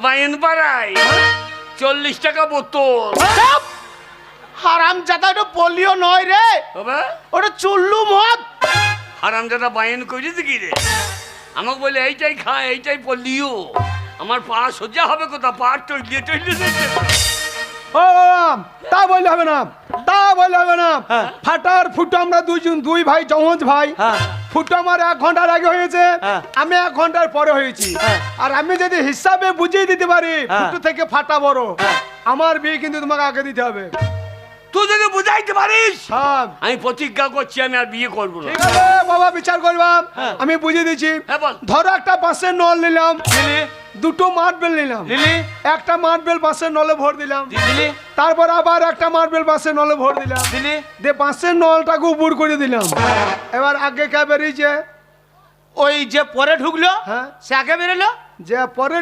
বাইন পাড়াই 40 টাকা বোতল। হারামজাদা, ওটা পোলিও নয় রে, বাবা ওটা চুল্লু মদ। হারামজাদা বাইন করেছে কি রে? আমাকে বলে এইটাই খা, এইটাই পলিও। আমার পা সোজা হবে কোথা? পা টইলে ও তা বললে হবে না, তা বললে হবে না। ফাটার ফুটো আমরা দুই ভাই জমজ ভাই। ফুটো আমার 1 ঘন্টার আগে হয়েছে, আমি 1 ঘন্টার পরে হয়েছি। আর আমি যদি হিসাবে বুঝিয়ে দিতে পারি ফুটো থেকে ফাটা বড়, আমার বিয়ে কিন্তু তোমাকে আগে দিতে হবে। তুই যদি বুঝাইতে পারিস হ্যাঁ আমি প্রতিজ্ঞা করছি আমি আর বিয়ে করবো না। ঠিক আছে বাবা, বিচার করবা। আমি বুঝিয়ে দিচ্ছি। হ্যাঁ বল। ধরো একটা বাঁশের নল নিলাম, দুটো মার্বেল নিলাম, একটা মার্বেল বাঁশের নলে ভর দিলাম, তারপর আবার একটা মার্বেল বাঁশের নলে ভর দিলাম, দিয়ে বাঁশের নলটাকে উপর করে দিলাম। এবার আগে কে বেরিয়েছে? ওই যে পরে ঢুকলো হ্যাঁ, সে আগে বেরোলো। যে পরে